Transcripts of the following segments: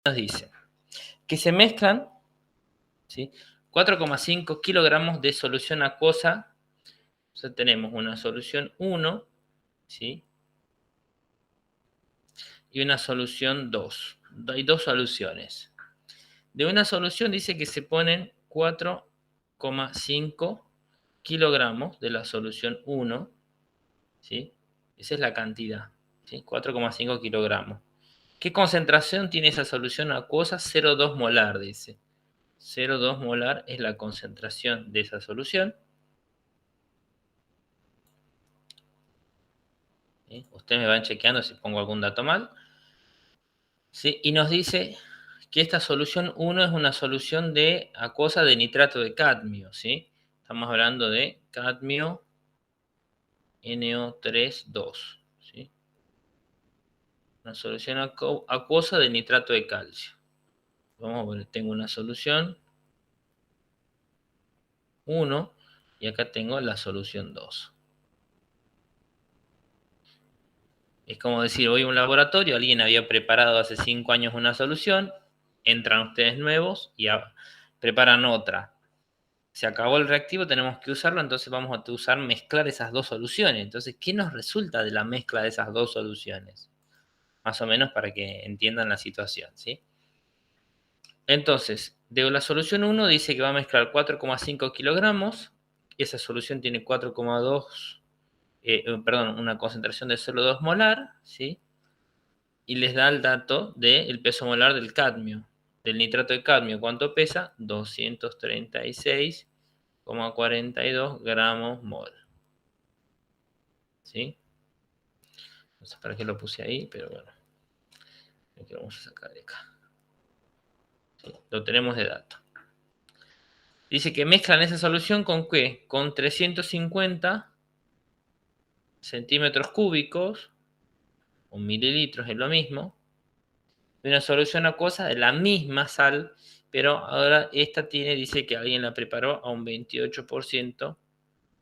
nos dice que se mezclan, ¿sí?, 4,5 kilogramos de solución acuosa. O sea, tenemos una solución 1, ¿sí?, y una solución 2. Hay dos soluciones. De una solución dice que se ponen 4,5 kilogramos de la solución 1, ¿sí? Esa es la cantidad, ¿sí? 4,5 kilogramos. ¿Qué concentración tiene esa solución acuosa? 0,2 molar, dice. 0,2 molar es la concentración de esa solución. ¿Sí? Ustedes me van chequeando si pongo algún dato mal. ¿Sí? Y nos dice que esta solución 1 es una solución de acuosa de nitrato de cadmio, ¿sí? Estamos hablando de cadmio NO3,2, ¿sí? Una solución acuosa de nitrato de calcio. Vamos a ver, tengo una solución 1 y acá tengo la solución 2. Es como decir, voy a un laboratorio, alguien había preparado hace 5 años una solución, entran ustedes nuevos y preparan otra. Se acabó el reactivo, tenemos que usarlo, entonces vamos a usar mezclar esas dos soluciones. Entonces, ¿qué nos resulta de la mezcla de esas dos soluciones? Más o menos para que entiendan la situación, ¿sí? Entonces, de la solución 1 dice que va a mezclar 4,5 kilogramos. Esa solución tiene 4,2, perdón, una concentración de 0,2 molar, ¿sí? Y les da el dato del peso molar del cadmio, del nitrato de cadmio. ¿Cuánto pesa? 236,42 gramos mol. ¿Sí? No sé para qué lo puse ahí, pero bueno. Lo que vamos a sacar de acá. ¿Sí? Lo tenemos de dato. Dice que mezclan esa solución con ¿qué? Con 350 centímetros cúbicos, o mililitros es lo mismo, de una solución acuosa de la misma sal, pero ahora esta dice que alguien la preparó a un 28%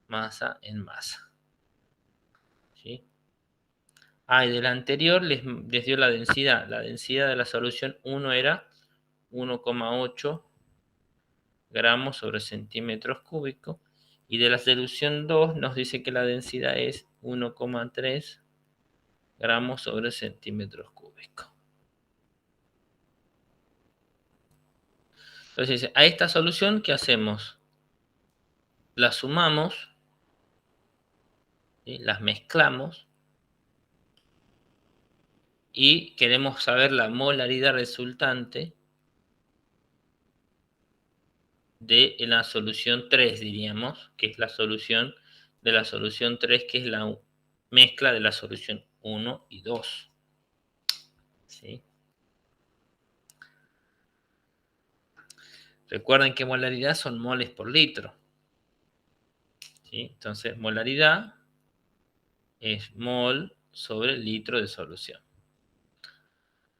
masa en masa. ¿Sí? Y del anterior les dio la densidad. La densidad de la solución 1 era 1,8 gramos sobre centímetros cúbicos. Y de la solución 2 nos dice que la densidad es 1,3 gramos sobre centímetros cúbicos. Entonces, a esta solución, ¿qué hacemos? La sumamos, ¿sí?, las mezclamos y queremos saber la molaridad resultante de la solución 3, diríamos, que es la solución de la solución 3, que es la mezcla de la solución 1 y 2. ¿Sí? Recuerden que molaridad son moles por litro. ¿Sí? Entonces, molaridad es mol sobre litro de solución.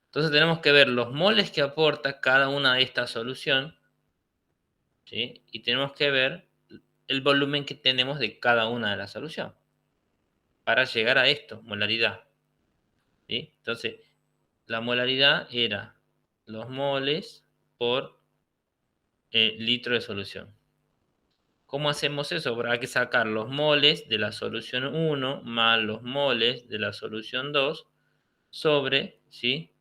Entonces tenemos que ver los moles que aporta cada una de estas soluciones, ¿sí?, y tenemos que ver el volumen que tenemos de cada una de las soluciones para llegar a esto, molaridad. ¿Sí? Entonces, la molaridad era los moles por litro de solución. ¿Cómo hacemos eso? Habrá que sacar los moles de la solución 1 más los moles de la solución 2 sobre, ¿sí?,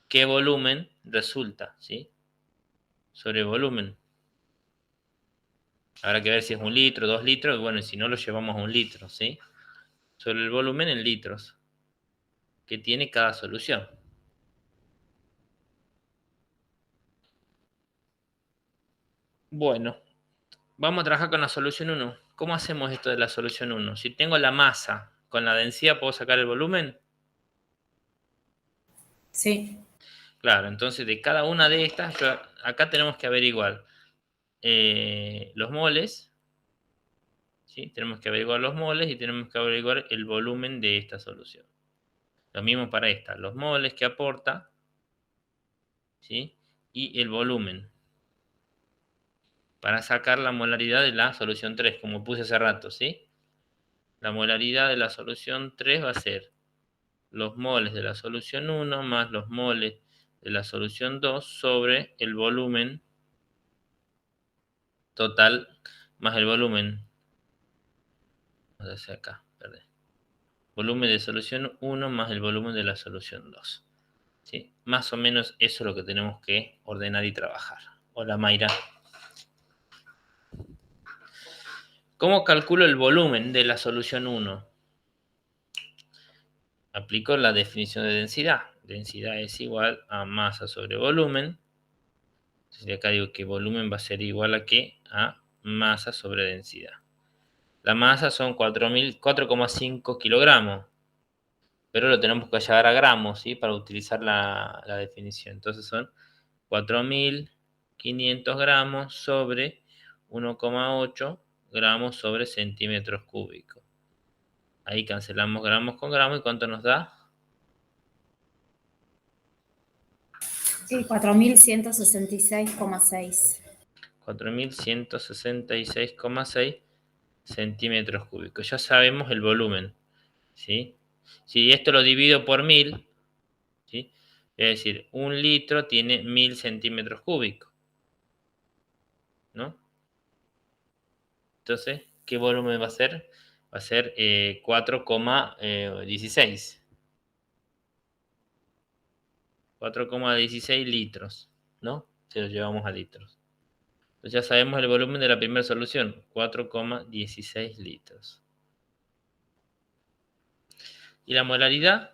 qué volumen resulta, ¿sí?, sobre volumen. Habrá que ver si es 1 litro, 2 litros, bueno, y si no lo llevamos a 1 litro, ¿sí? Sobre el volumen en litros que tiene cada solución. Bueno, vamos a trabajar con la solución 1. ¿Cómo hacemos esto de la solución 1? Si tengo la masa con la densidad, ¿puedo sacar el volumen? Sí. Claro, entonces de cada una de estas, acá tenemos que averiguar los moles, ¿sí? Tenemos que averiguar los moles y tenemos que averiguar el volumen de esta solución. Lo mismo para esta, los moles que aporta, ¿sí?, y el volumen, para sacar la molaridad de la solución 3, como puse hace rato, ¿sí? La molaridad de la solución 3 va a ser los moles de la solución 1 más los moles de la solución 2 sobre el volumen total más el volumen. Vamos a hacer acá, perdón. Volumen de solución 1 más el volumen de la solución 2. ¿Sí? Más o menos eso es lo que tenemos que ordenar y trabajar. Hola Mayra. ¿Cómo calculo el volumen de la solución 1? Aplico la definición de densidad. Densidad es igual a masa sobre volumen. Entonces acá digo que volumen va a ser igual a ¿qué? A masa sobre densidad. La masa son 4,5 kilogramos. Pero lo tenemos que llevar a gramos, ¿sí? Para utilizar la definición. Entonces son 4.500 gramos sobre 1,8 gramos sobre centímetros cúbicos. Ahí cancelamos gramos con gramos. ¿Y cuánto nos da? 4.166,6. 4.166,6 centímetros cúbicos. Ya sabemos el volumen, ¿sí? Si esto lo divido por 1000, ¿sí? Es decir, 1 litro tiene 1000 centímetros cúbicos, ¿no? Entonces, ¿qué volumen va a ser? Va a ser 4,16. 4,16 litros, ¿no? Si lo llevamos a litros. Entonces ya sabemos el volumen de la primera solución, 4,16 litros. ¿Y la molaridad?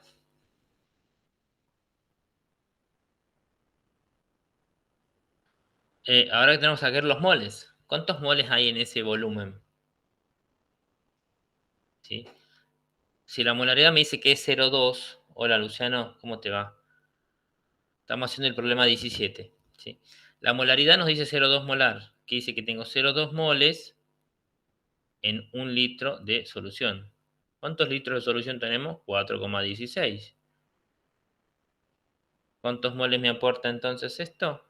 Ahora que tenemos que sacar los moles. ¿Cuántos moles hay en ese volumen? ¿Sí? Si la molaridad me dice que es 0,2, hola Luciano, ¿cómo te va? Estamos haciendo el problema 17. ¿Sí? La molaridad nos dice 0,2 molar, que dice que tengo 0,2 moles en 1 litro de solución. ¿Cuántos litros de solución tenemos? 4,16. ¿Cuántos moles me aporta entonces esto?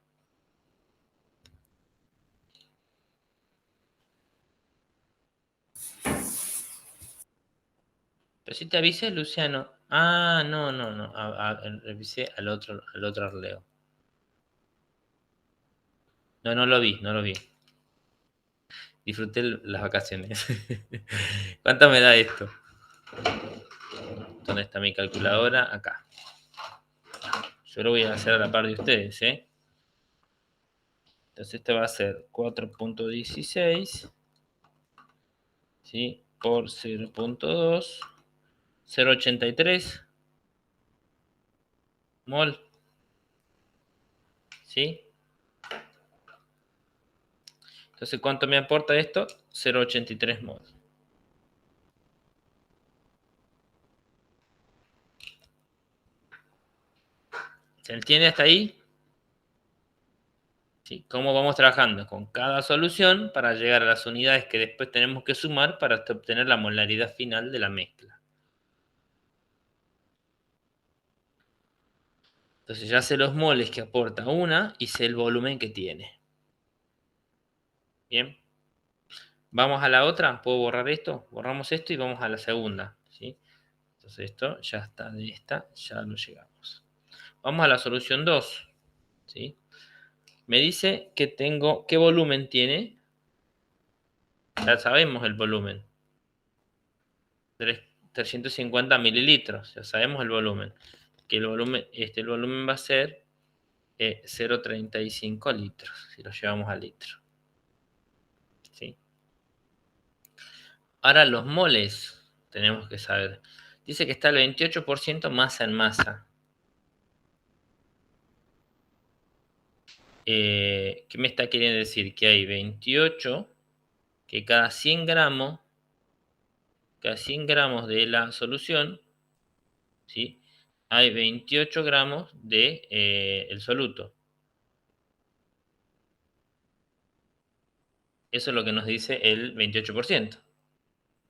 Pero si te avisé, Luciano. Ah, no. Revisé al otro Arleo. No lo vi. Disfruté las vacaciones. ¿Cuánto me da esto? ¿Dónde está mi calculadora? Acá. Yo lo voy a hacer a la par de ustedes, ¿eh? Entonces este va a ser 4,16, ¿sí? Por 0,2, 0,83 mol, ¿sí? Entonces, ¿cuánto me aporta esto? 0,83 mol. ¿Se entiende hasta ahí? ¿Sí? ¿Cómo vamos trabajando? Con cada solución para llegar a las unidades que después tenemos que sumar para obtener la molaridad final de la mezcla. Entonces ya sé los moles que aporta una y sé el volumen que tiene. Bien. Vamos a la otra. ¿Puedo borrar esto? Borramos esto y vamos a la segunda, ¿sí? Entonces esto ya está de esta, ya lo llegamos. Vamos a la solución 2, ¿sí? Me dice que tengo, ¿qué volumen tiene? Ya sabemos el volumen. 350 mililitros, ya sabemos el volumen. Que el volumen va a ser 0,35 litros, si lo llevamos a litro. ¿Sí? Ahora los moles tenemos que saber. Dice que está el 28% masa en masa. ¿Qué me está queriendo decir? Que hay 28, que cada 100 gramos de la solución, ¿sí? Hay 28 gramos de el soluto. Eso es lo que nos dice el 28%.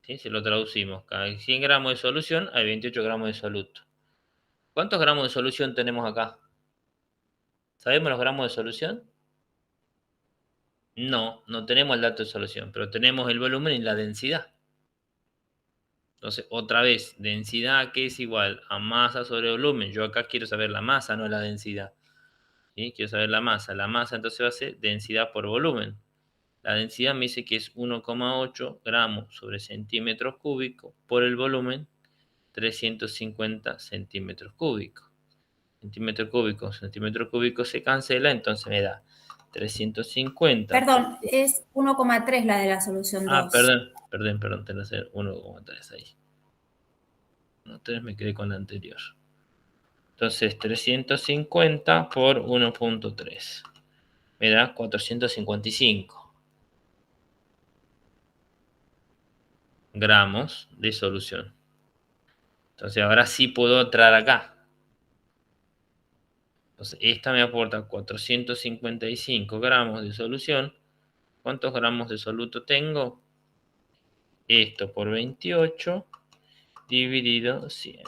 ¿Sí? Si lo traducimos, cada 100 gramos de solución hay 28 gramos de soluto. ¿Cuántos gramos de solución tenemos acá? ¿Sabemos los gramos de solución? No tenemos el dato de solución, pero tenemos el volumen y la densidad. Entonces, otra vez, densidad que es igual a masa sobre volumen. Yo acá quiero saber la masa, no la densidad. ¿sí? Quiero saber la masa. La masa entonces va a ser densidad por volumen. La densidad me dice que es 1,8 gramos sobre centímetros cúbicos por el volumen 350 centímetros cúbicos. Centímetro cúbico se cancela, entonces me da 350. Perdón, es 1,3 la de la solución 2. Perdón, tengo que hacer 1,3 ahí. 1,3 me quedé con la anterior. Entonces 350 por 1,3 me da 455 gramos de solución. Entonces ahora sí puedo entrar acá. Entonces esta me aporta 455 gramos de solución. ¿Cuántos gramos de soluto tengo? Esto por 28 dividido 100.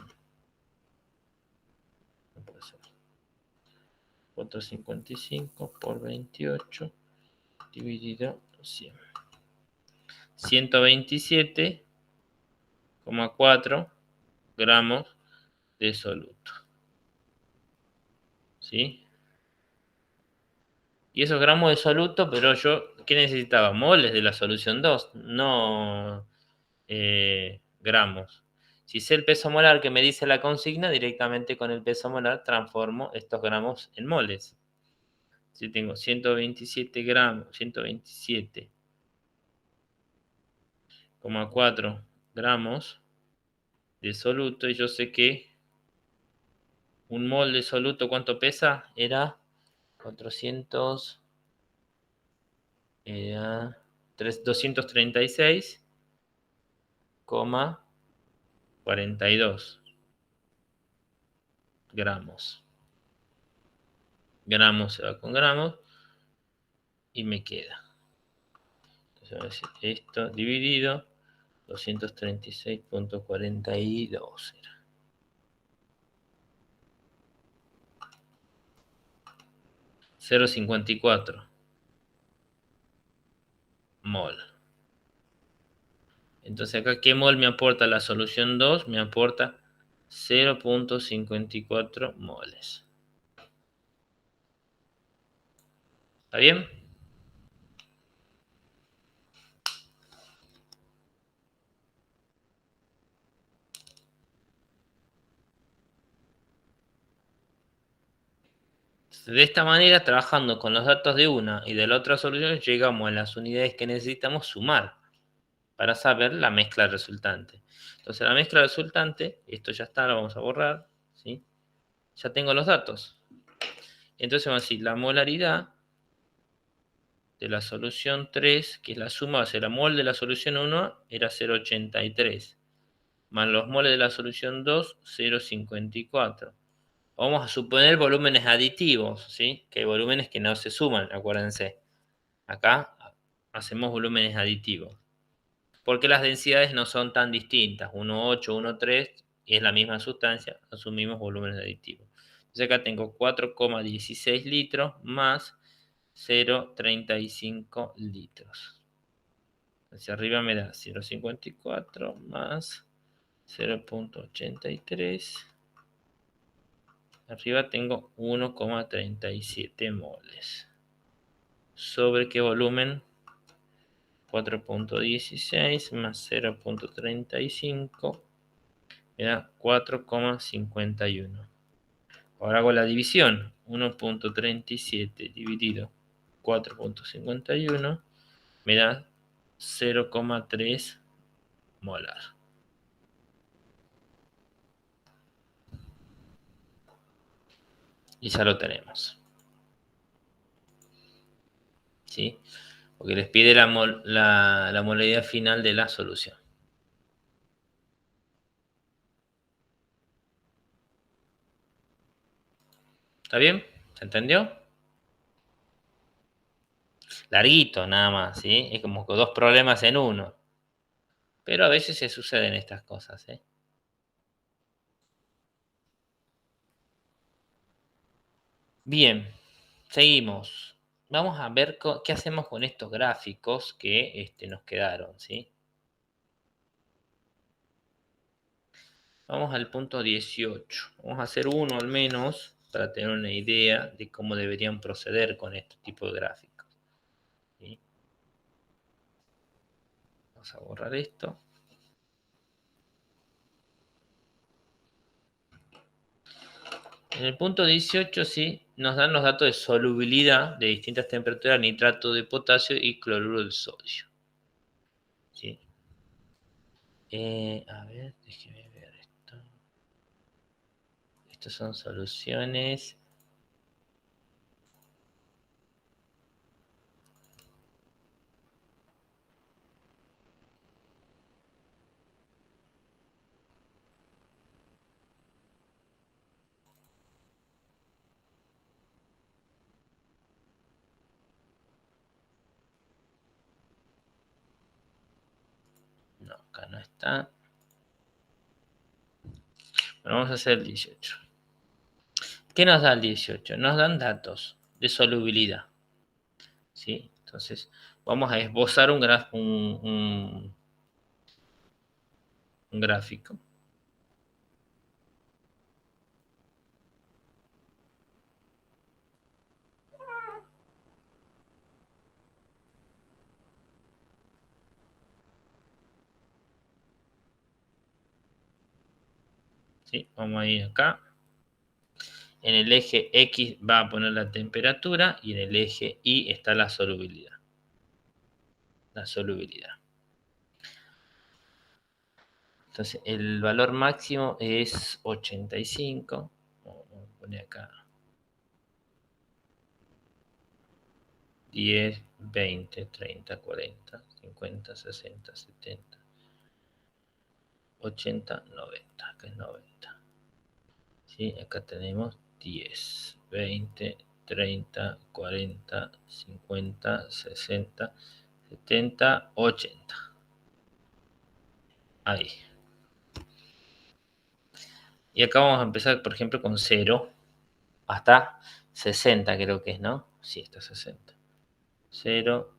No puede ser. 455 por 28 dividido 100. 127,4 gramos de soluto. ¿Sí? Y esos gramos de soluto, pero yo, ¿qué necesitaba? Moles de la solución 2, no gramos. Si sé el peso molar que me dice la consigna, directamente con el peso molar transformo estos gramos en moles. Si tengo 127 gramos, 127,4 gramos de soluto, y yo sé que un mol de soluto, ¿cuánto pesa? Era 400, era 236,42 gramos. Gramos se va con gramos y me queda. Entonces voy a decir esto dividido 236,42 era. 0,54 mol. Entonces acá, ¿qué mol me aporta la solución 2? Me aporta 0,54 moles. ¿Está bien? De esta manera, trabajando con los datos de una y de la otra solución, llegamos a las unidades que necesitamos sumar para saber la mezcla resultante. Entonces, la mezcla resultante, esto ya está, lo vamos a borrar, ¿sí? Ya tengo los datos. Entonces vamos a decir, la molaridad de la solución 3, que es la suma, va a ser la mol de la solución 1, era 0,83, más los moles de la solución 2, 0,54. Vamos a suponer volúmenes aditivos, ¿sí? Que hay volúmenes que no se suman, acuérdense. Acá hacemos volúmenes aditivos. Porque las densidades no son tan distintas. 1,8, 1,3 y es la misma sustancia, asumimos volúmenes aditivos. Entonces acá tengo 4,16 litros más 0,35 litros. Hacia arriba me da 0,54 más 0,83. Arriba tengo 1,37 moles. ¿Sobre qué volumen? 4,16 más 0,35 me da 4,51. Ahora hago la división. 1,37 dividido 4,51 me da 0,3 molar. Y ya lo tenemos. ¿Sí? Porque les pide la molaridad final de la solución. ¿Está bien? ¿Se entendió? Larguito nada más, ¿sí? Es como que dos problemas en uno. Pero a veces se suceden estas cosas, ¿eh? Bien, seguimos. Vamos a ver qué hacemos con estos gráficos que nos quedaron, ¿sí? Vamos al punto 18. Vamos a hacer uno al menos para tener una idea de cómo deberían proceder con este tipo de gráficos. ¿Sí? Vamos a borrar esto. En el punto 18, sí, nos dan los datos de solubilidad de distintas temperaturas, nitrato de potasio y cloruro de sodio. ¿Sí? A ver, déjeme ver esto. Estas son soluciones. No, acá no está. Bueno, vamos a hacer el 18. ¿Qué nos da el 18? Nos dan datos de solubilidad. ¿Sí? Entonces, vamos a esbozar un gráfico. ¿Sí? Vamos a ir acá. En el eje X va a poner la temperatura y en el eje Y está la solubilidad. La solubilidad. Entonces, el valor máximo es 85. Vamos a poner acá 10, 20, 30, 40, 50, 60, 70, 80, 90. Acá es 90. ¿Sí? Acá tenemos 10, 20, 30, 40, 50, 60, 70, 80. Ahí. Y acá vamos a empezar, por ejemplo, con 0 hasta 60, creo que es, ¿no? Sí, está 60. 0,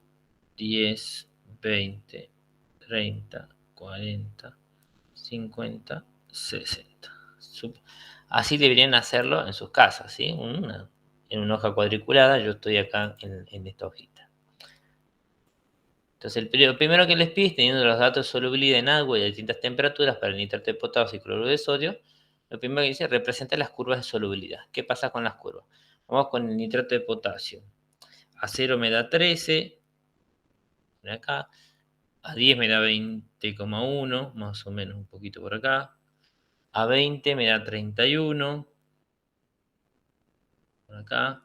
10, 20, 30, 40, 50, 60. Así deberían hacerlo en sus casas, ¿sí? En una hoja cuadriculada, yo estoy acá en esta hojita. Entonces, lo primero que les pide, teniendo los datos de solubilidad en agua y de distintas temperaturas para el nitrato de potasio y cloruro de sodio, lo primero que dice, representa las curvas de solubilidad. ¿Qué pasa con las curvas? Vamos con el nitrato de potasio. A 0 me da 13, acá. A 10 me da 20,1, más o menos un poquito por acá. A 20 me da 31, por acá.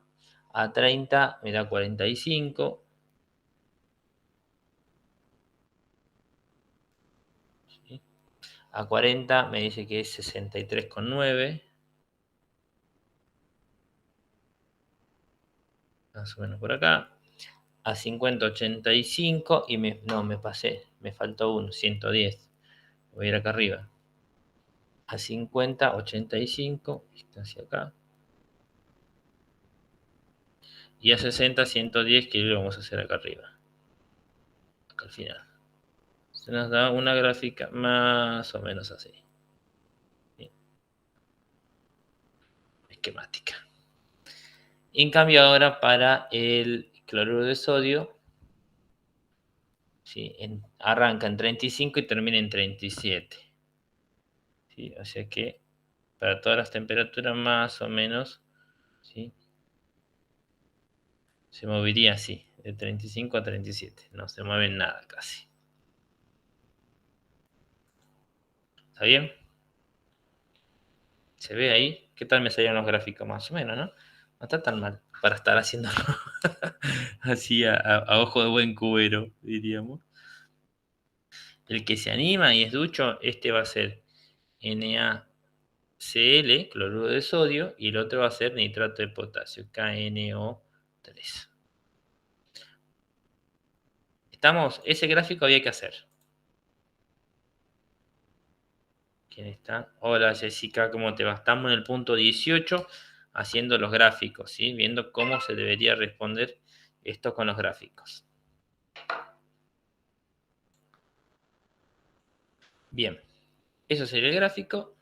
A 30 me da 45. ¿Sí? A 40 me dice que es 63,9. Más o menos por acá. A 50, 85 y no, me pasé, me faltó uno, 110. Voy a ir acá arriba. A 50, 85, está hacia acá. Y a 60, 110, que lo vamos a hacer acá arriba. Acá al final. Se nos da una gráfica más o menos así. ¿Sí? Esquemática. En cambio ahora para el cloruro de sodio, ¿sí? Arranca en 35 y termina en 37. ¿Sí? O sea que para todas las temperaturas más o menos, ¿sí? Se movería así, de 35 a 37. No se mueve nada casi. ¿Está bien? ¿Se ve ahí? ¿Qué tal me salieron los gráficos? Más o menos, ¿no? No está tan mal para estar haciéndolo así a ojo de buen cubero, diríamos. El que se anima y es ducho, este va a ser NaCl, cloruro de sodio, y el otro va a ser nitrato de potasio, KNO3. ¿Estamos? Ese gráfico había que hacer. ¿Quién está? Hola Jessica, ¿cómo te va? Estamos en el punto 18 haciendo los gráficos, ¿sí? Viendo cómo se debería responder esto con los gráficos. Bien, eso sería el gráfico.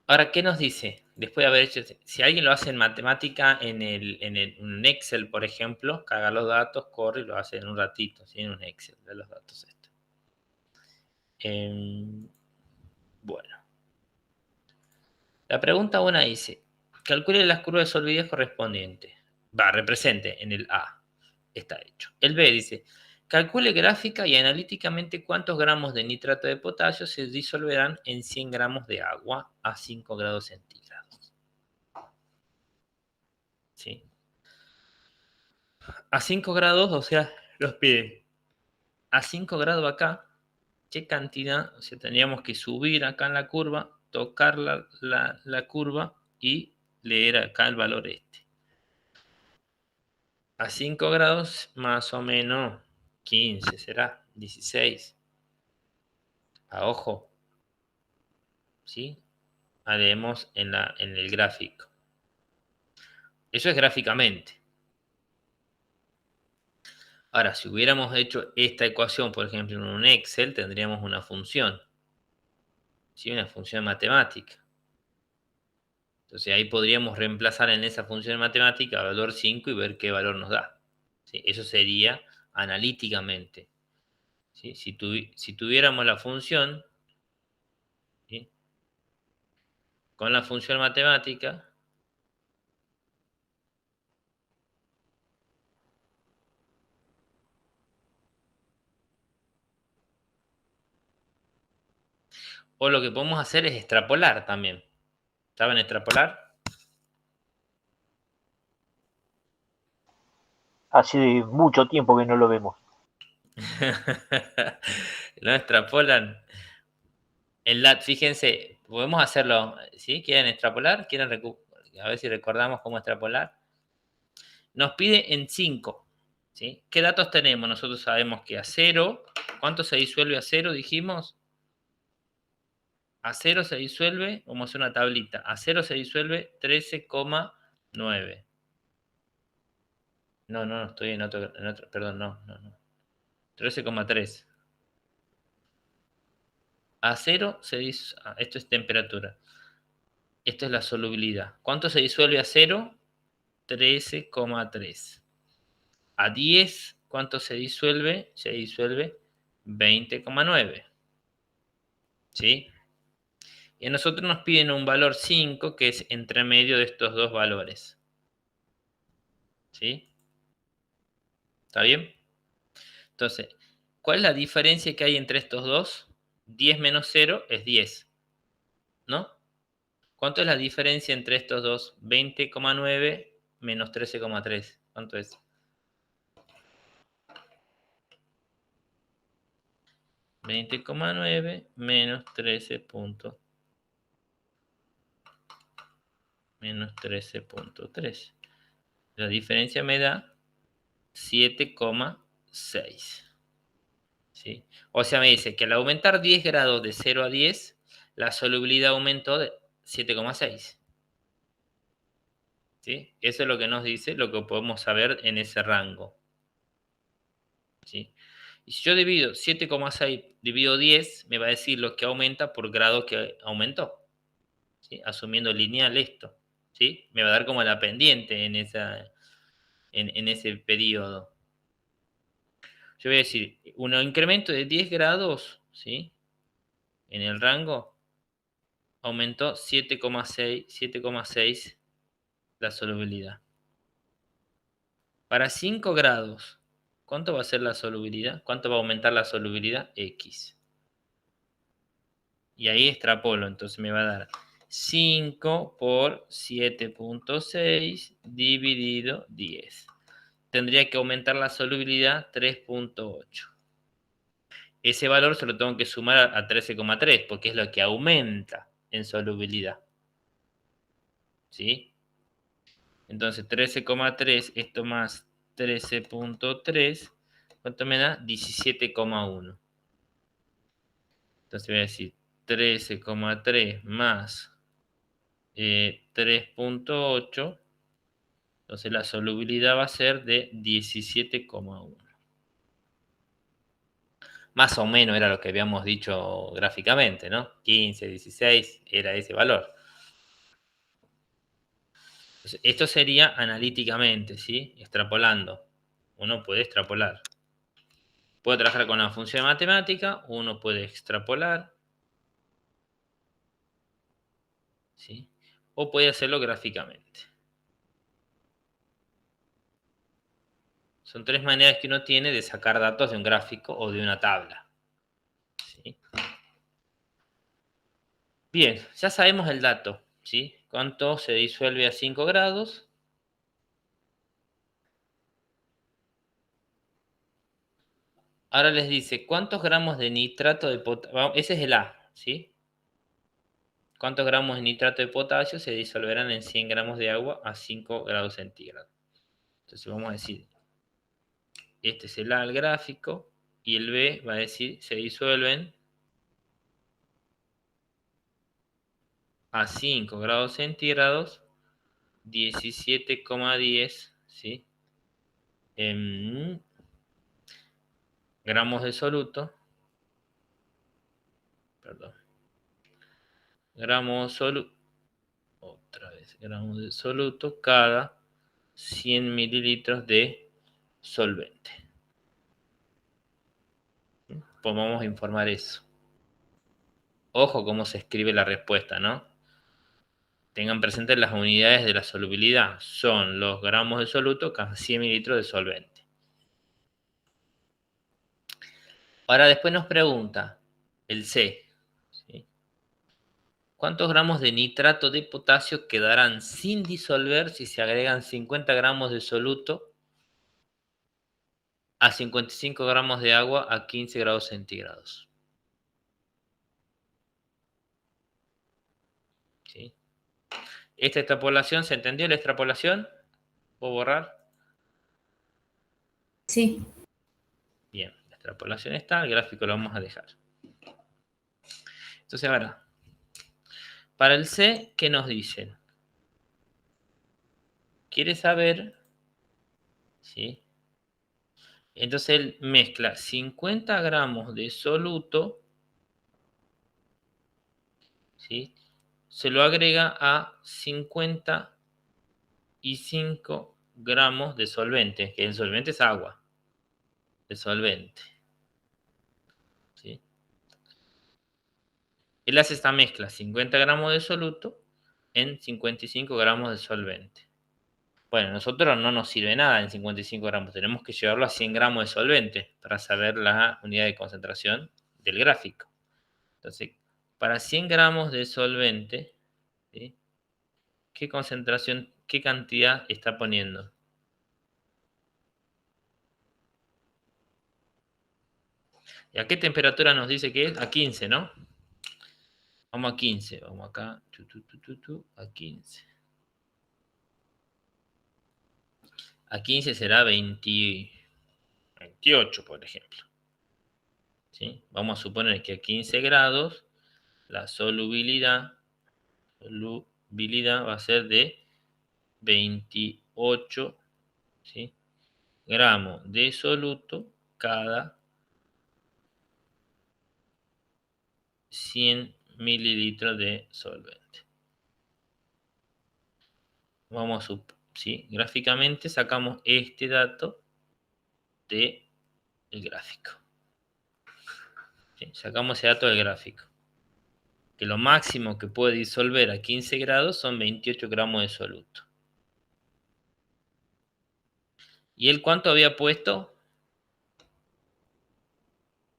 Ahora, ¿qué nos dice? después de haber hecho, si alguien lo hace en matemática, en un Excel, por ejemplo, carga los datos, corre y lo hace en un ratito, ¿sí? En un Excel de los datos estos. Bueno. La pregunta 1 dice, calcule las curvas de solidez correspondientes. Represente en el A. Está hecho. El B dice, calcule gráfica y analíticamente cuántos gramos de nitrato de potasio se disolverán en 100 gramos de agua a 5 grados centígrados. ¿Sí? A 5 grados, o sea, los pide. A 5 grados acá, ¿qué cantidad? O sea, tendríamos que subir acá en la curva, tocar la curva y leer acá el valor este. A 5 grados, más o menos 15, será 16. A ojo, ¿sí? Haremos en el gráfico. Eso es gráficamente. Ahora, si hubiéramos hecho esta ecuación, por ejemplo, en un Excel, tendríamos una función. ¿Sí? Una función matemática. Entonces ahí podríamos reemplazar en esa función matemática el valor 5 y ver qué valor nos da. ¿Sí? Eso sería analíticamente. ¿Sí? Si tuviéramos la función, ¿sí? Con la función matemática, o lo que podemos hacer es extrapolar también. ¿Saben extrapolar? Hace mucho tiempo que no lo vemos. ¿No extrapolan? Fíjense, podemos hacerlo, ¿sí? ¿Quieren extrapolar? ¿Quieren a ver si recordamos cómo extrapolar? Nos pide en 5, ¿sí? ¿Qué datos tenemos? Nosotros sabemos que a 0, ¿cuánto se disuelve a 0? Dijimos. A 0 se disuelve, vamos a hacer una tablita, a 0 se disuelve 13,9. No, estoy en otro, perdón, no. 13,3. A 0 se disuelve, esto es temperatura. Esto es la solubilidad. ¿Cuánto se disuelve a 0? 13,3. A 10, ¿cuánto se disuelve? Se disuelve 20,9. ¿Sí? Y a nosotros nos piden un valor 5, que es entre medio de estos dos valores. ¿Sí? ¿Está bien? Entonces, ¿cuál es la diferencia que hay entre estos dos? 10 menos 0 es 10. ¿No? ¿Cuánto es la diferencia entre estos dos? 20,9 menos 13,3. ¿Cuánto es? 20,9 menos 13.3. La diferencia me da 7,6. ¿Sí? O sea, me dice que al aumentar 10 grados de 0 a 10, la solubilidad aumentó de 7,6. ¿Sí? Eso es lo que nos dice, lo que podemos saber en ese rango. ¿Sí? Y si yo divido 7,6 divido 10, me va a decir lo que aumenta por grado que aumentó. ¿Sí? Asumiendo lineal esto. ¿Sí? Me va a dar como la pendiente en ese periodo. Yo voy a decir, un incremento de 10 grados, ¿sí? En el rango, aumentó 7,6 la solubilidad. Para 5 grados, ¿cuánto va a ser la solubilidad? ¿Cuánto va a aumentar la solubilidad? X. Y ahí extrapolo, entonces me va a dar 5 por 7,6 dividido 10. Tendría que aumentar la solubilidad 3,8. Ese valor se lo tengo que sumar a 13,3 porque es lo que aumenta en solubilidad. ¿Sí? Entonces 13,3, esto más 13,3, ¿cuánto me da? 17,1. Entonces voy a decir 13,3 más 3,8. Entonces la solubilidad va a ser de 17,1. Más o menos era lo que habíamos dicho gráficamente, ¿no? 15, 16, era ese valor. Entonces, esto sería analíticamente, ¿sí? Extrapolando. Uno puede extrapolar. Puede trabajar con la función matemática, uno puede extrapolar, ¿sí? O puede hacerlo gráficamente. Son tres maneras que uno tiene de sacar datos de un gráfico o de una tabla, ¿sí? Bien, ya sabemos el dato, ¿sí? Cuánto se disuelve a 5 grados. Ahora les dice, ¿cuántos gramos de nitrato de potasio? Ese es el A, ¿sí? ¿Cuántos gramos de nitrato de potasio se disolverán en 100 gramos de agua a 5 grados centígrados? Entonces vamos a decir, este es el A, el gráfico, y el B va a decir, se disuelven a 5 grados centígrados, 17,10, ¿sí? Gramos de soluto, perdón, gramos de soluto cada 100 mililitros de solvente. Pues vamos a informar eso. Ojo cómo se escribe la respuesta, ¿no? Tengan presentes las unidades de la solubilidad. Son los gramos de soluto cada 100 mililitros de solvente. Ahora después nos pregunta el C, ¿sí? ¿Cuántos gramos de nitrato de potasio quedarán sin disolver si se agregan 50 gramos de soluto a 55 gramos de agua a 15 grados centígrados? ¿Sí? Esta extrapolación, ¿se entendió la extrapolación? ¿Puedo borrar? Sí. Bien, la extrapolación está, el gráfico lo vamos a dejar. Entonces ahora, para el C, ¿qué nos dicen? Quiere saber, ¿sí? Entonces él mezcla 50 gramos de soluto, ¿sí? Se lo agrega a 55 gramos de solvente, que el solvente es agua, de solvente, ¿sí? Él hace esta mezcla, 50 gramos de soluto en 55 gramos de solvente. Bueno, a nosotros no nos sirve nada en 55 gramos, tenemos que llevarlo a 100 gramos de solvente para saber la unidad de concentración del gráfico. Entonces, para 100 gramos de solvente, ¿sí? ¿Qué concentración, qué cantidad está poniendo? ¿Y a qué temperatura nos dice que es? A 15, ¿no? Vamos a 15, vamos acá, a 15. A 15 será 28, por ejemplo. ¿Sí? Vamos a suponer que a 15 grados la solubilidad va a ser de 28, ¿sí? Gramos de soluto cada 100 mililitros de solvente. Vamos a ¿sí? Gráficamente sacamos este dato del gráfico. ¿Sí? Sacamos ese dato del gráfico. Que lo máximo que puede disolver a 15 grados son 28 gramos de soluto. ¿Y él cuánto había puesto?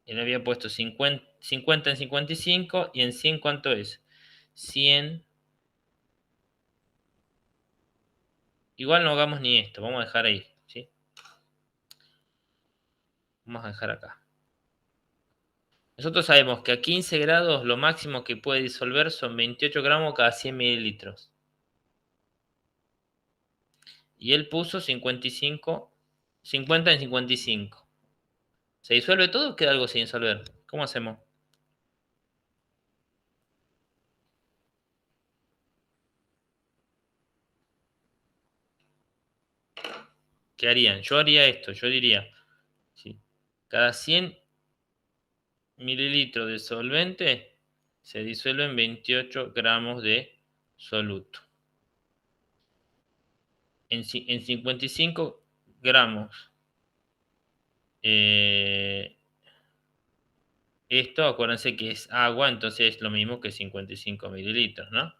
Él había puesto 50 en 55 y en 100 ¿cuánto es? 100. Igual no hagamos ni esto, vamos a dejar ahí, ¿sí? Vamos a dejar acá. Nosotros sabemos que a 15 grados lo máximo que puede disolver son 28 gramos cada 100 mililitros. Y él puso 55, 50 en 55. ¿Se disuelve todo o queda algo sin disolver? ¿Cómo hacemos? ¿Qué harían? Yo haría esto, yo diría, ¿sí? Cada 100 mililitros de solvente se disuelven 28 gramos de soluto. En 55 gramos. Esto, acuérdense que es agua, entonces es lo mismo que 55 mililitros, ¿no?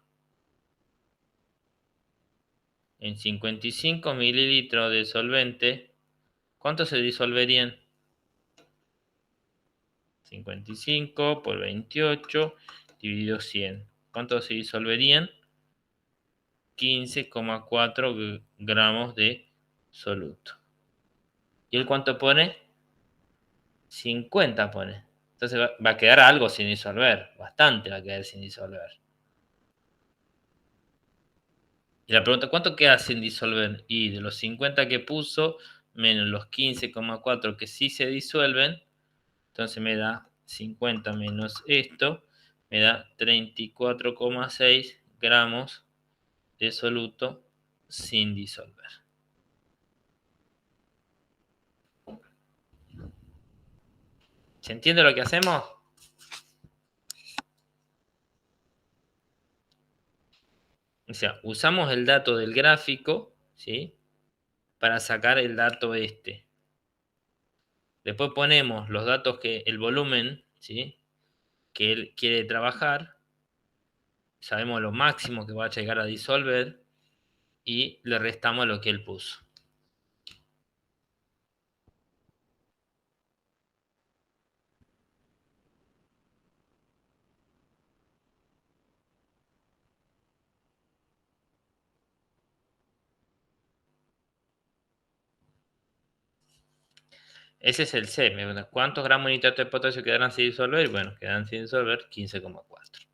En 55 mililitros de solvente, ¿cuánto se disolverían? 55 por 28 dividido 100. ¿Cuánto se disolverían? 15,4 gramos de soluto. ¿Y él cuánto pone? 50 pone. Entonces va a quedar algo sin disolver. Bastante va a quedar sin disolver. Y la pregunta, ¿cuánto queda sin disolver? Y de los 50 que puso, menos los 15,4 que sí se disuelven, entonces me da 50 menos esto, me da 34,6 gramos de soluto sin disolver. ¿Se entiende lo que hacemos? O sea, usamos el dato del gráfico, ¿sí? Para sacar el dato este. Después ponemos los datos que, el volumen, ¿sí? Que él quiere trabajar. Sabemos lo máximo que va a llegar a disolver y le restamos lo que él puso. Ese es el C. ¿Cuántos gramos de nitrato de potasio quedarán sin disolver? Bueno, quedan sin disolver 15,4.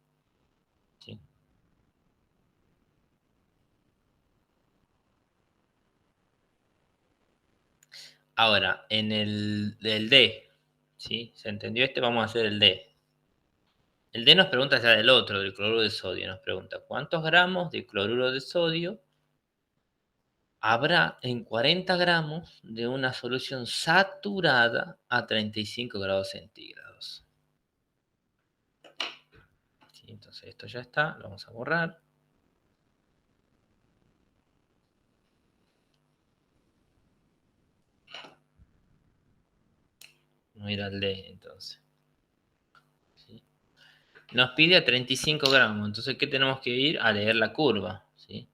¿Sí? Ahora, en el D, ¿sí? ¿Se entendió este? Vamos a hacer el D. El D nos pregunta ya del otro, del cloruro de sodio. Nos pregunta, ¿cuántos gramos de cloruro de sodio habrá en 40 gramos de una solución saturada a 35 grados centígrados? ¿Sí? Entonces esto ya está, lo vamos a borrar. Vamos a ir al D entonces. ¿Sí? Nos pide a 35 gramos, entonces ¿qué tenemos que ir? A leer la curva. ¿Sí?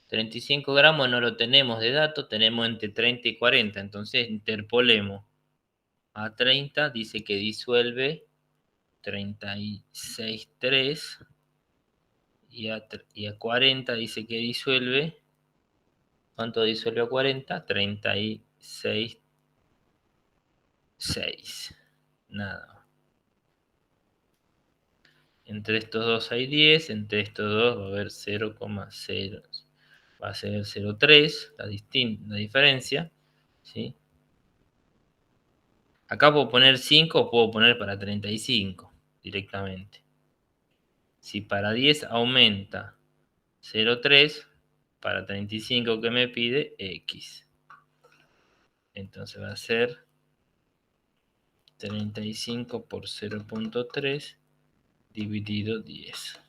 35 gramos no lo tenemos de dato, tenemos entre 30 y 40, entonces interpolemos. A 30 dice que disuelve 36,3 y a 40 dice que disuelve, ¿cuánto disuelve a 40? 36,6. Nada. Entre estos dos hay 10, entre estos dos va a haber 0,0. Va a ser 0,3, la diferencia. ¿Sí? Acá puedo poner 5 o puedo poner para 35 directamente. Si para 10 aumenta 0,3, para 35 que me pide, X. Entonces va a ser 35 por 0,3 dividido 10.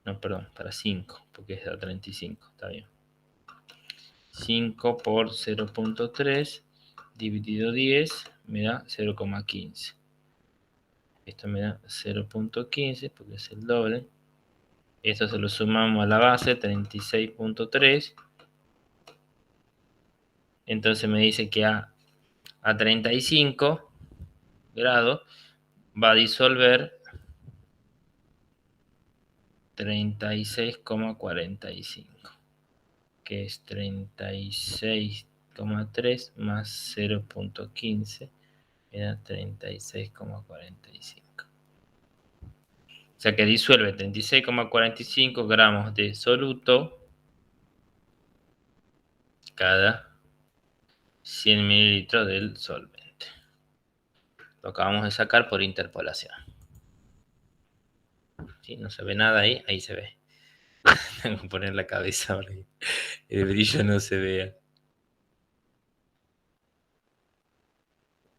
No, perdón, para 5, porque es a 35, está bien. 5 por 0,3 dividido 10 me da 0,15. Esto me da 0,15 porque es el doble. Esto se lo sumamos a la base, 36,3. Entonces me dice que a 35 grados va a disolver 36,45, que es 36,3 más 0,15, me da 36,45. O sea que disuelve 36,45 gramos de soluto cada 100 mililitros del solvente. Lo acabamos de sacar por interpolación. ¿Sí? No se ve nada ahí, ahí se ve. Tengo que poner la cabeza para que el brillo no se vea.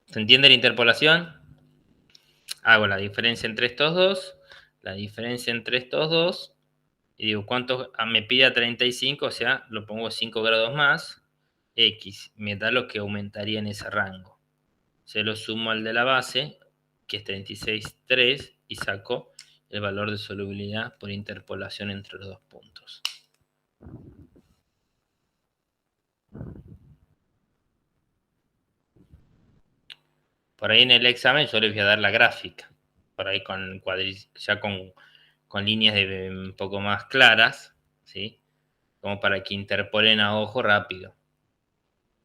¿Se entiende la interpolación? Hago la diferencia entre estos dos. La diferencia entre estos dos Y digo, ¿cuánto me pide a 35? O sea, lo pongo 5 grados más, X. Me da lo que aumentaría en ese rango. Se lo sumo al de la base, que es 36,3, y saco el valor de solubilidad por interpolación entre los dos puntos. Por ahí en el examen yo les voy a dar la gráfica. Por ahí ya con líneas un poco más claras, ¿sí? Como para que interpolen a ojo rápido.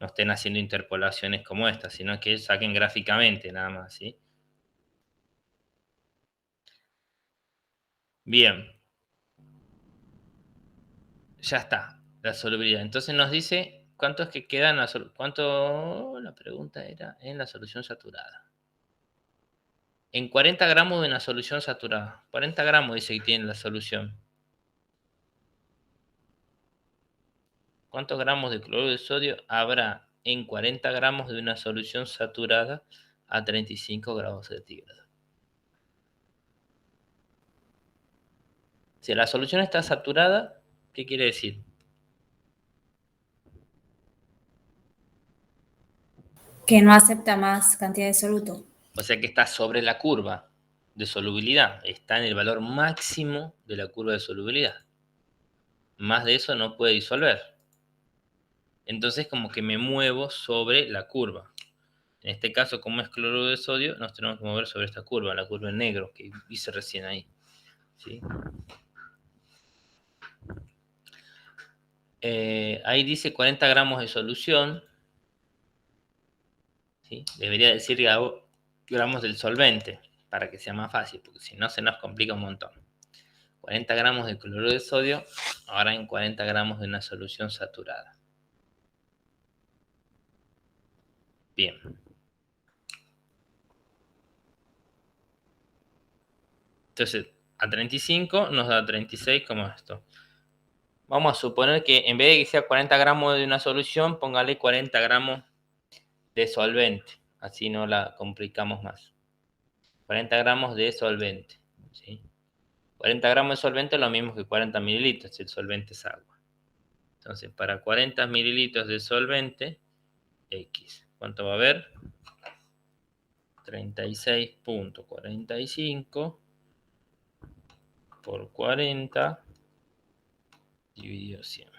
No estén haciendo interpolaciones como esta, sino que saquen gráficamente nada más, ¿sí? Bien. Ya está, la solubilidad. Entonces nos dice cuánto es que queda en la solución. ¿Cuánto? La pregunta era en la solución saturada. En 40 gramos de una solución saturada. 40 gramos dice que tiene la solución. ¿Cuántos gramos de cloruro de sodio habrá en 40 gramos de una solución saturada a 35 grados centígrados? Si la solución está saturada, ¿qué quiere decir? Que no acepta más cantidad de soluto. O sea que está sobre la curva de solubilidad. Está en el valor máximo de la curva de solubilidad. Más de eso no puede disolver. Entonces como que me muevo sobre la curva. En este caso, como es cloruro de sodio, nos tenemos que mover sobre esta curva, la curva en negro que hice recién ahí. ¿Sí? Ahí dice 40 gramos de solución. ¿Sí? Debería decir gramos del solvente, para que sea más fácil, porque si no se nos complica un montón. 40 gramos de cloruro de sodio, ahora en 40 gramos de una solución saturada. Bien. Entonces, a 35 nos da 36 como esto. Vamos a suponer que en vez de que sea 40 gramos de una solución, póngale 40 gramos de solvente. Así no la complicamos más. 40 gramos de solvente. ¿Sí? 40 gramos de solvente es lo mismo que 40 mililitros, si el solvente es agua. Entonces, para 40 mililitros de solvente, X. ¿Cuánto va a haber? 36,45 por 40 dividido 100.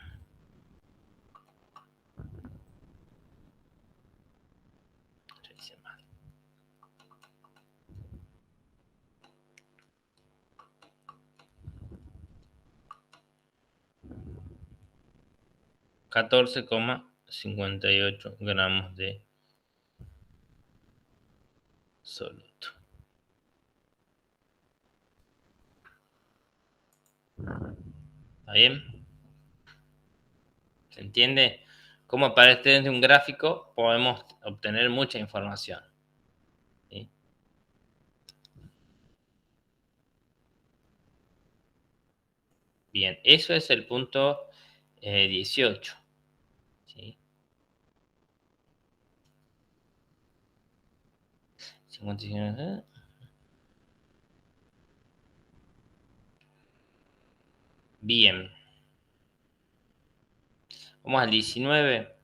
14,58 gramos de soluto. ¿Está bien? ¿Se entiende? Como a partir de un gráfico podemos obtener mucha información. ¿Sí? Bien, eso es el punto 18. ¿Sí? 55, bien. Vamos al 19.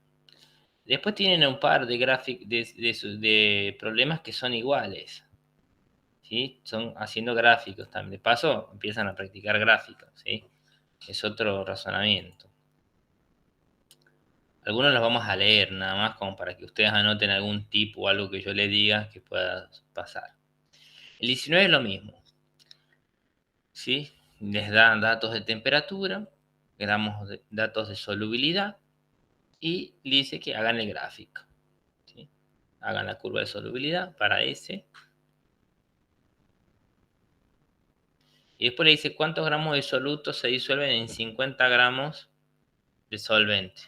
Después tienen un par de de problemas que son iguales. ¿Sí? Son haciendo gráficos también. De paso, empiezan a practicar gráficos. ¿Sí? Es otro razonamiento. Algunos los vamos a leer nada más como para que ustedes anoten algún tip o algo que yo les diga que pueda pasar. El 19 es lo mismo. ¿Sí? Les dan datos de temperatura, datos de solubilidad y dice que hagan el gráfico. ¿Sí? Hagan la curva de solubilidad para ese. Y después le dice cuántos gramos de soluto se disuelven en 50 gramos de solvente,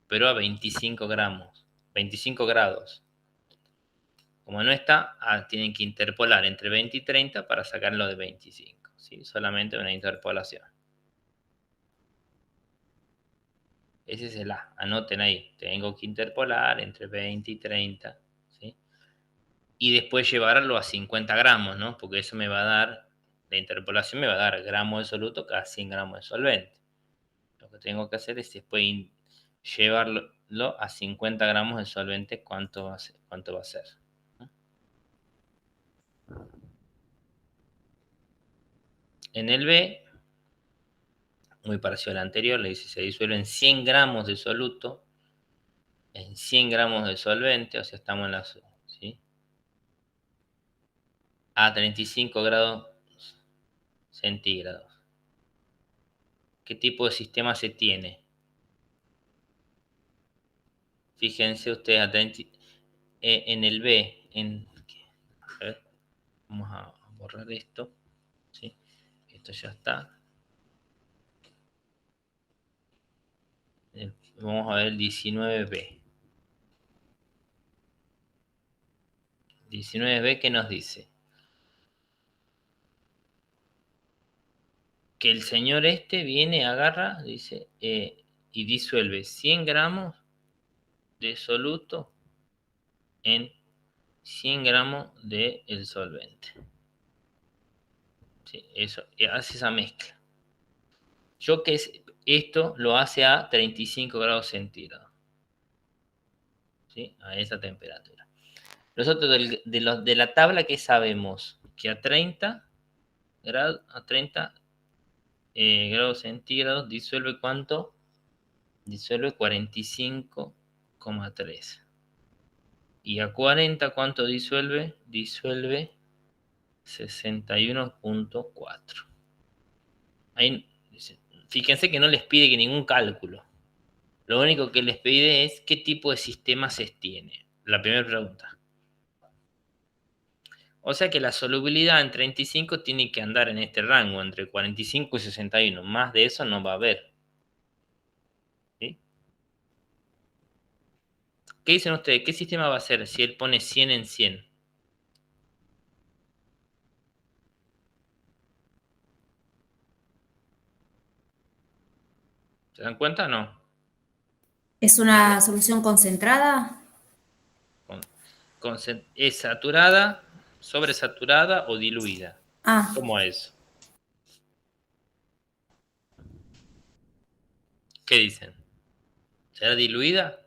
pero a 25 gramos, 25 grados. Como no está, tienen que interpolar entre 20 y 30 para sacarlo de 25. ¿Sí? Solamente una interpolación. Ese es el A. Anoten ahí. Tengo que interpolar entre 20 y 30. ¿Sí? Y después llevarlo a 50 gramos, ¿no? Porque eso me va a dar La interpolación me va a dar gramos de soluto cada 100 gramos de solvente. Lo que tengo que hacer es después llevarlo a 50 gramos de solvente, ¿cuánto va a ser? ¿Cuánto va a ser? En el B, muy parecido al anterior, le dice se disuelve en 100 gramos de soluto, en 100 gramos de solvente, o sea, estamos en la... ¿sí? A 35 grados centígrados. ¿Qué tipo de sistema se tiene? Fíjense ustedes en el B, a ver, vamos a borrar esto, ¿sí? Esto ya está. Vamos a ver el 19B. 19B, ¿qué nos dice? Que el señor este viene, agarra, dice, y disuelve 100 gramos de soluto en 100 gramos de el solvente. Sí, eso, hace esa mezcla. Yo que es, esto lo hace a 35 grados centígrados. ¿Sí? A esa temperatura. Nosotros de la tabla que sabemos que a 30 grados, grados centígrados disuelve ¿cuánto? Disuelve 45,3. Y a 40, ¿cuánto disuelve? Disuelve 61,4. Ahí, fíjense que no les pide que ningún cálculo. Lo único que les pide es qué tipo de sistema se tiene. La primera pregunta. O sea que la solubilidad en 35 tiene que andar en este rango, entre 45 y 61. Más de eso no va a haber. ¿Sí? ¿Qué dicen ustedes? ¿Qué sistema va a ser si él pone 100 en 100? ¿Se dan cuenta o no? ¿Es una solución concentrada? ¿Es saturada, sobresaturada o diluida? Ah, ¿Cómo es? ¿Qué dicen? ¿Será diluida?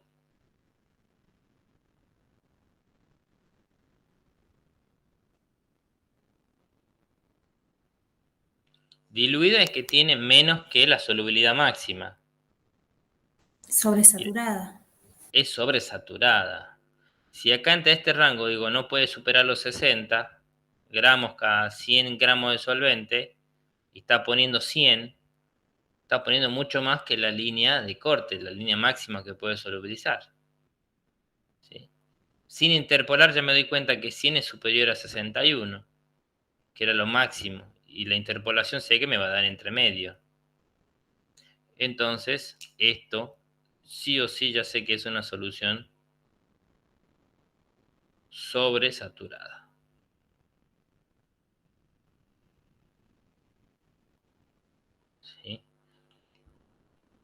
Diluida es que tiene menos que la solubilidad máxima. sobresaturada. Es sobresaturada. Si acá entre este rango, digo, no puede superar los 60 gramos cada 100 gramos de solvente, y está poniendo 100, está poniendo mucho más que la línea de corte, la línea máxima que puede solubilizar. ¿Sí? Sin interpolar ya me doy cuenta que 100 es superior a 61, que era lo máximo, y la interpolación sé que me va a dar entre medio. Entonces, esto sí o sí ya sé que es una solución sobresaturada. ¿Sí?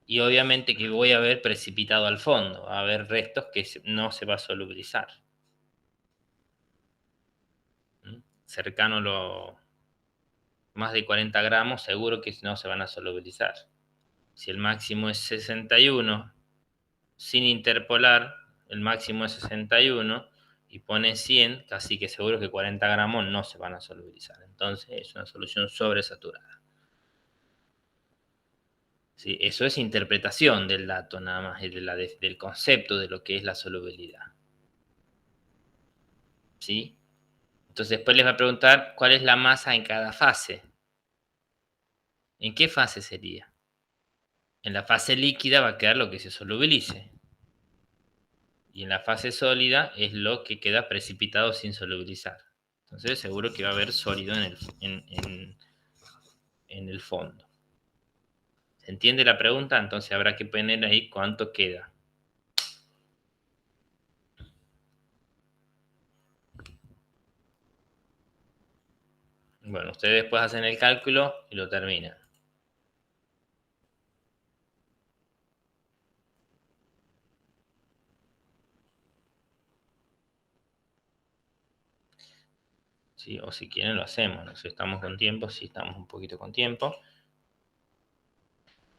Y obviamente que voy a ver precipitado al fondo, va a haber restos que no se va a solubilizar. Cercano a lo más de 40 gramos, seguro que no se van a solubilizar. Si el máximo es 61, sin interpolar, el máximo es 61 y pone 100, casi que seguro que 40 gramos no se van a solubilizar. Entonces es una solución sobresaturada. ¿Sí? Eso es interpretación del dato nada más, y del concepto de lo que es la solubilidad. ¿Sí? Entonces después les va a preguntar cuál es la masa en cada fase. ¿En qué fase sería? En la fase líquida va a quedar lo que se solubilice. Y en la fase sólida es lo que queda precipitado sin solubilizar. Entonces seguro que va a haber sólido en el fondo. ¿Se entiende la pregunta? Entonces habrá que poner ahí cuánto queda. Bueno, ustedes después hacen el cálculo y lo terminan. ¿sí? O si quieren lo hacemos, ¿no? Si estamos con tiempo, si estamos un poquito con tiempo.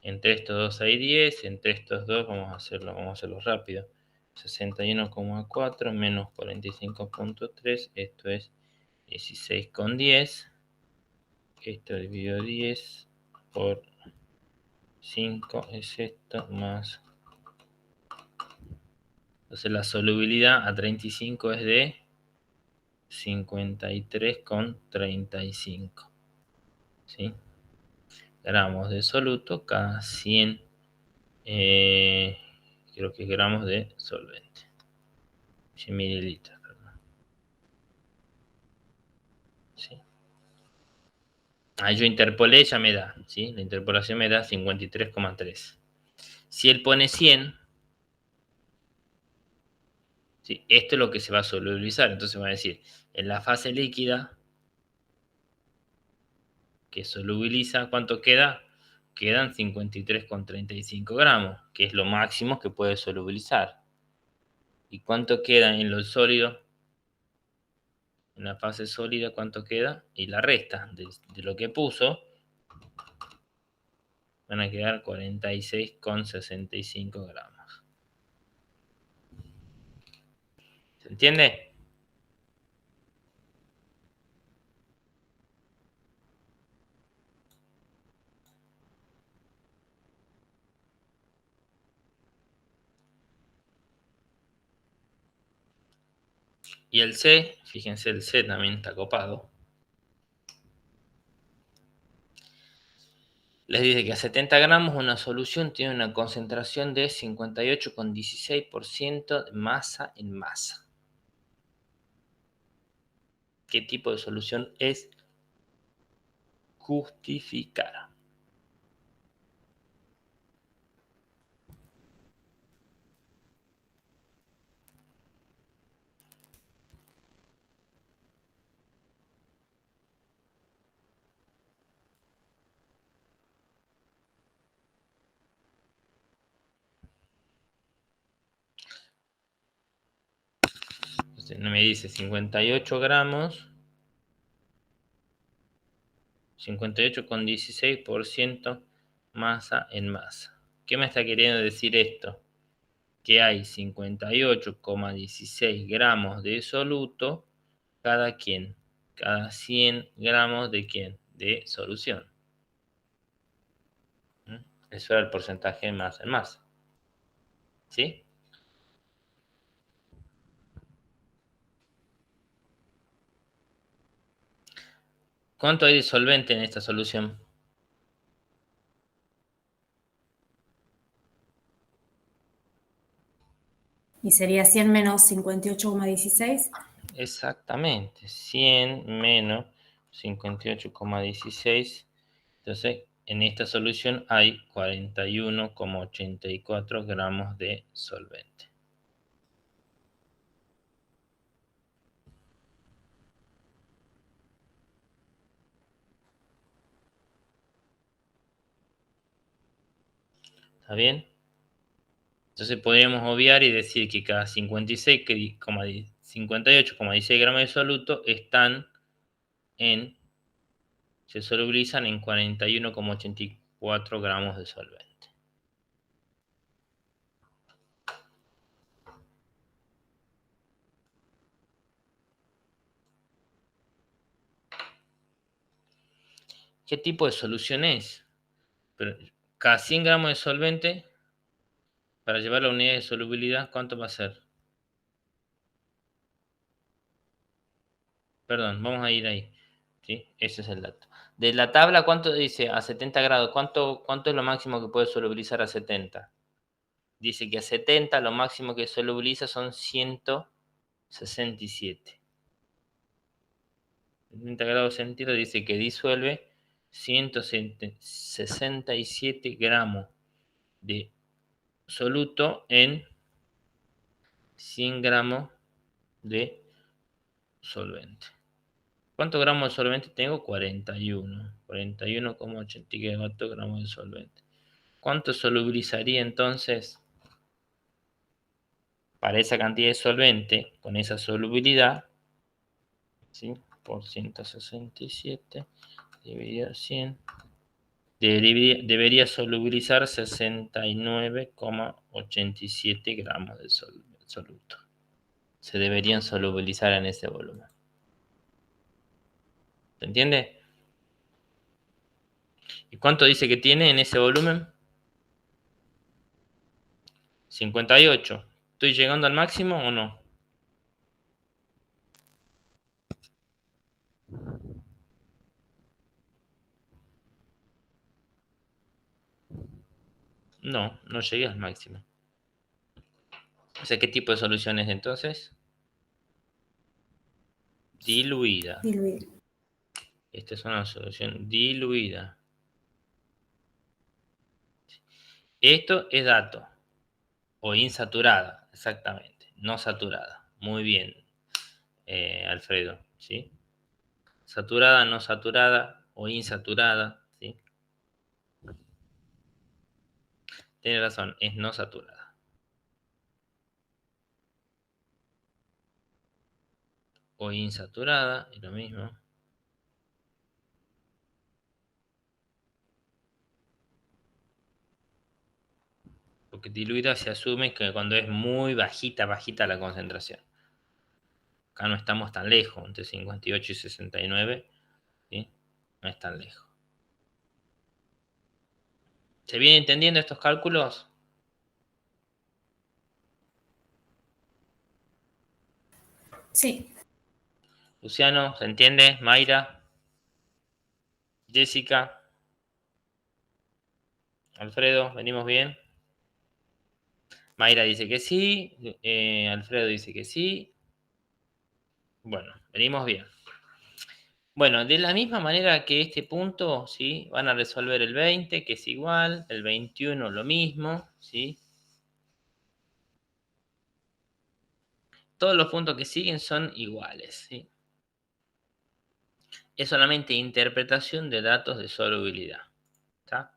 Entre estos dos hay 10, entre estos dos vamos a hacerlo rápido. 61,4 menos 45,3, esto es 16,10. Esto dividido 10 por 5 es esto, más. Entonces la solubilidad a 35 es de 53,35. ¿Sí? Gramos de soluto cada 100, creo que gramos de solvente. 100 mililitros, perdón. ¿Sí? Ahí yo interpolé, ya me da, ¿sí? La interpolación me da 53,3. Si él pone 100, ¿sí? Esto es lo que se va a solubilizar. Entonces va a decir, en la fase líquida, que solubiliza, ¿cuánto queda? Quedan 53,35 gramos, que es lo máximo que puede solubilizar. ¿Y cuánto queda en lo sólido? En la fase sólida, ¿cuánto queda? Y la resta de lo que puso, van a quedar 46,65 gramos. ¿Se entiende? Y el C, fíjense, el C también está copado. Les dice que a 70 gramos una solución tiene una concentración de 58,16% de masa en masa. ¿Qué tipo de solución es? Justificar. Entonces me dice 58 gramos, 58,16% masa en masa. ¿Qué me está queriendo decir esto? Que hay 58,16 gramos de soluto cada 100 gramos de ¿quién? De solución. Eso era el porcentaje de masa en masa. ¿Sí? ¿Cuánto hay de solvente en esta solución? Y sería 100 menos 58,16. Exactamente, 100 menos 58,16. Entonces, en esta solución hay 41,84 gramos de solvente. ¿Está bien? Entonces podríamos obviar y decir que cada 58,16 gramos de soluto se solubilizan en 41,84 gramos de solvente. ¿Qué tipo de solución es? Pero cada 100 gramos de solvente, para llevar la unidad de solubilidad, ¿cuánto va a ser? Perdón, vamos a ir ahí. ¿Sí? Ese es el dato. De la tabla, ¿cuánto dice a 70 grados? ¿Cuánto es lo máximo que puede solubilizar a 70? Dice que a 70 lo máximo que solubiliza son 167. 70 grados centígrados dice que disuelve 167 gramos de soluto en 100 gramos de solvente. ¿Cuántos gramos de solvente tengo? 41. 41,84 gramos de solvente. ¿Cuánto solubilizaría entonces para esa cantidad de solvente, con esa solubilidad? ¿Sí? por 167 dividido 100. Debería solubilizar 69,87 gramos de soluto. Se deberían solubilizar en ese volumen. ¿Se entiende? ¿Y cuánto dice que tiene en ese volumen? 58. ¿Estoy llegando al máximo o no? No, no llegué al máximo. O sea, ¿qué tipo de solución es entonces? Diluida. Diluir. Esta es una solución diluida. Esto es dato. O insaturada, exactamente. No saturada. Muy bien, Alfredo. ¿Sí? Saturada, no saturada o insaturada. ¿Sí? Tiene razón, es no saturada. O insaturada, es lo mismo. Porque diluida se asume que cuando es muy bajita la concentración. Acá no estamos tan lejos, entre 58 y 69, ¿sí? No es tan lejos. ¿Se vienen entendiendo estos cálculos? Sí. Luciano, ¿se entiende? Mayra, Jessica, Alfredo, ¿venimos bien? Mayra dice que sí, Alfredo dice que sí. Bueno, venimos bien. Bueno, de la misma manera que este punto, ¿sí? Van a resolver el 20, que es igual, el 21 lo mismo, ¿sí? Todos los puntos que siguen son iguales, ¿sí? Es solamente interpretación de datos de solubilidad, ¿está?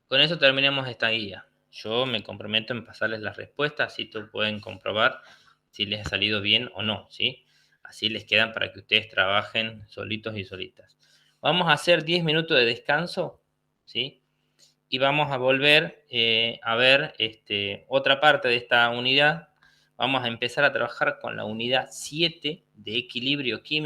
Con eso terminamos esta guía. Yo me comprometo en pasarles las respuestas, así tú pueden comprobar si les ha salido bien o no, ¿sí? Así les quedan para que ustedes trabajen solitos y solitas. Vamos a hacer 10 minutos de descanso, ¿sí? Y vamos a volver a ver otra parte de esta unidad. Vamos a empezar a trabajar con la unidad 7 de equilibrio químico.